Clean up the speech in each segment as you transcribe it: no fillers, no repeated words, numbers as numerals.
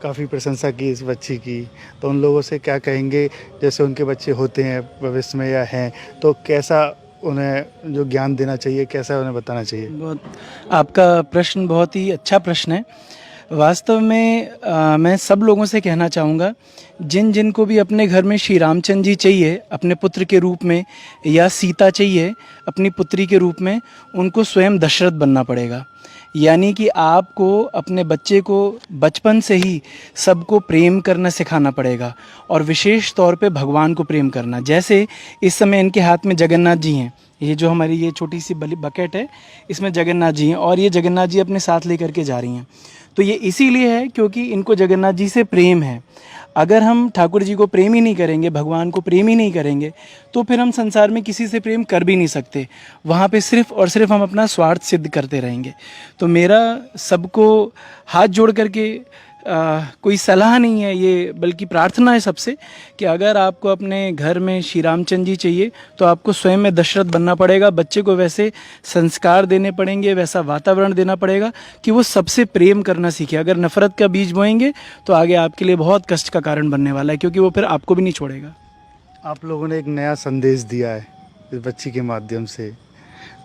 काफ़ी प्रशंसा की इस बच्ची की, तो उन लोगों से क्या कहेंगे जैसे उनके बच्चे होते हैं भविष्य में या हैं, तो कैसा उन्हें जो ज्ञान देना चाहिए, कैसा उन्हें बताना चाहिए? बहुत आपका प्रश्न बहुत ही अच्छा प्रश्न है। वास्तव में मैं सब लोगों से कहना चाहूँगा, जिन जिन को भी अपने घर में श्री रामचंद्र जी चाहिए अपने पुत्र के रूप में, या सीता चाहिए अपनी पुत्री के रूप में, उनको स्वयं दशरथ बनना पड़ेगा। यानी कि आपको अपने बच्चे को बचपन से ही सबको प्रेम करना सिखाना पड़ेगा, और विशेष तौर पे भगवान को प्रेम करना। जैसे इस समय इनके हाथ में जगन्नाथ जी हैं, ये जो हमारी ये छोटी सी बकेट है, इसमें जगन्नाथ जी हैं, और ये जगन्नाथ जी अपने साथ लेकर के जा रही हैं। तो ये इसीलिए है क्योंकि इनको जगन्नाथ जी से प्रेम है। अगर हम ठाकुर जी को प्रेम ही नहीं करेंगे, भगवान को प्रेम ही नहीं करेंगे, तो फिर हम संसार में किसी से प्रेम कर भी नहीं सकते। वहाँ पे सिर्फ और सिर्फ हम अपना स्वार्थ सिद्ध करते रहेंगे। तो मेरा सबको हाथ जोड़ करके कोई सलाह नहीं है ये, बल्कि प्रार्थना है सबसे, कि अगर आपको अपने घर में श्री रामचंद्र जी चाहिए तो आपको स्वयं में दशरथ बनना पड़ेगा। बच्चे को वैसे संस्कार देने पड़ेंगे, वैसा वातावरण देना पड़ेगा कि वो सबसे प्रेम करना सीखे। अगर नफरत का बीज बोएंगे तो आगे आपके लिए बहुत कष्ट का कारण बनने वाला है, क्योंकि वो फिर आपको भी नहीं छोड़ेगा। आप लोगों ने एक नया संदेश दिया है इस बच्ची के माध्यम से,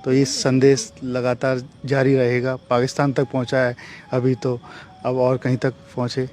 तो ये संदेश लगातार जारी रहेगा। पाकिस्तान तक पहुंचा है अभी, तो अब और कहीं तक पहुंचे।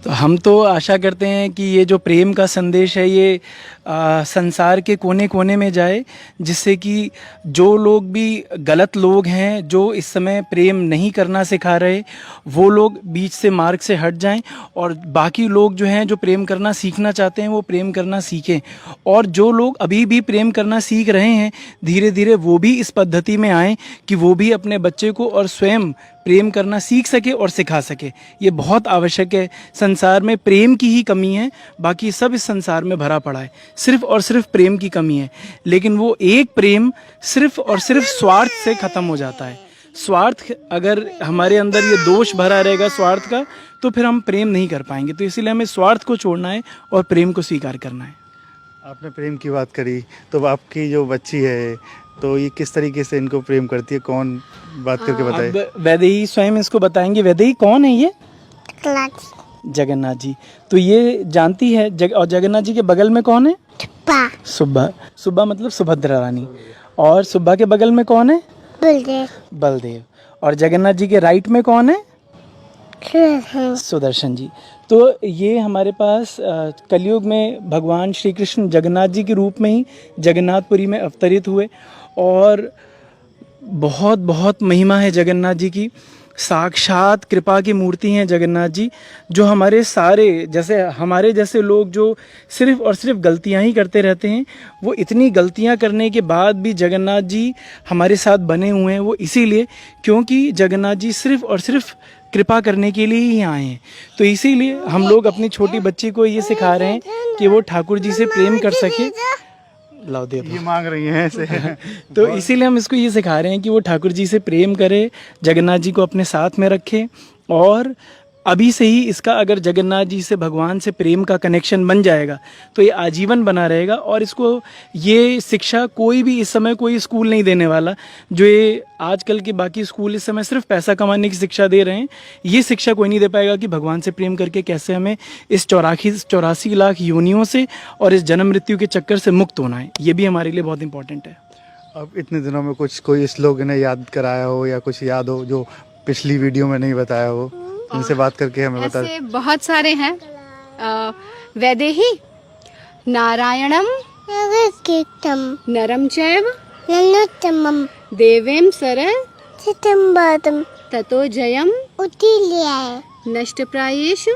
तो हम तो आशा करते हैं कि ये जो प्रेम का संदेश है ये संसार के कोने कोने में जाए, जिससे कि जो लोग भी गलत लोग हैं, जो इस समय प्रेम नहीं करना सिखा रहे, वो लोग बीच से मार्ग से हट जाएं, और बाकी लोग जो हैं जो प्रेम करना सीखना चाहते हैं वो प्रेम करना सीखें। और जो लोग अभी भी प्रेम करना सीख रहे हैं, धीरे धीरे वो भी इस पद्धति में आएँ कि वो भी अपने बच्चे को और स्वयं प्रेम करना सीख सके और सिखा सके। ये बहुत आवश्यक है। संसार में प्रेम की ही कमी है, बाकी सब इस संसार में भरा पड़ा है, सिर्फ और सिर्फ प्रेम की कमी है। लेकिन वो एक प्रेम सिर्फ और सिर्फ स्वार्थ से ख़त्म हो जाता है। स्वार्थ, अगर हमारे अंदर ये दोष भरा रहेगा स्वार्थ का, तो फिर हम प्रेम नहीं कर पाएंगे। तो इसीलिए हमें स्वार्थ को छोड़ना है और प्रेम को स्वीकार करना है। आपने प्रेम की बात करी, तो आपकी जो बच्ची है तो ये किस तरीके से इनको प्रेम करती है, कौन बात करके बताए? अब वैदेही स्वयं इसको बताएंगे। वैदेही कौन है ये? जगन्नाथ जी। तो ये जानती है और जगन्नाथ जी के बगल में कौन है? सुब्बा। सुब्बा मतलब सुभद्रा रानी। और सुब्बा के बगल में कौन है? बलदेव। बलदेव। और जगन्नाथ जी के राइट में कौन है? सुदर्शन जी। तो ये हमारे पास कलयुग में भगवान श्री कृष्ण जगन्नाथ जी के रूप में ही जगन्नाथपुरी में अवतरित हुए, और बहुत बहुत महिमा है जगन्नाथ जी की। साक्षात कृपा की मूर्ति हैं जगन्नाथ जी, जो हमारे सारे हमारे जैसे लोग जो सिर्फ और सिर्फ गलतियां ही करते रहते हैं, वो इतनी गलतियां करने के बाद भी जगन्नाथ जी हमारे साथ बने हुए हैं। वो इसीलिए क्योंकि जगन्नाथ जी सिर्फ और सिर्फ कृपा करने के लिए ही आए हैं। तो इसीलिए हम लोग अपनी छोटी बच्ची को ये सिखा रहे हैं कि वो ठाकुर जी से प्रेम कर सके। लाओ दे दो। ये मांग रही हैं ऐसे। तो इसीलिए हम इसको ये सिखा रहे हैं कि वो ठाकुर जी से प्रेम करे, जगन्नाथ जी को अपने साथ में रखे, और अभी से ही इसका अगर जगन्नाथ जी से भगवान से प्रेम का कनेक्शन बन जाएगा तो ये आजीवन बना रहेगा। और इसको ये शिक्षा कोई भी इस समय कोई स्कूल नहीं देने वाला। जो ये आजकल के बाकी स्कूल इस समय सिर्फ पैसा कमाने की शिक्षा दे रहे हैं, ये शिक्षा कोई नहीं दे पाएगा कि भगवान से प्रेम करके कैसे हमें इस 84 लाख योनियों से और इस जन्म मृत्यु के चक्कर से मुक्त होना है। ये भी हमारे लिए बहुत इंपॉर्टेंट है। अब इतने दिनों में कुछ कोई श्लोक ने याद कराया हो या कुछ याद हो जो पिछली वीडियो में नहीं बताया हो, इनसे बात करके हमें बता। ऐसे बहुत सारे हैं। वैदेही नारायणम नरम चैव देवेम सरल ततो जयम नष्ट प्रायेषु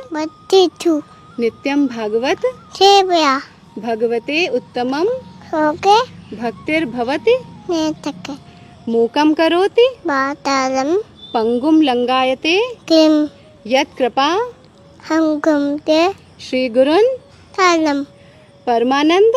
नित्यम भागवत भगवते उत्तमम भक्तिर्भवति मूकं करोति पंगुम लंगायते यत् कृपा श्री गुरुन् परमानंद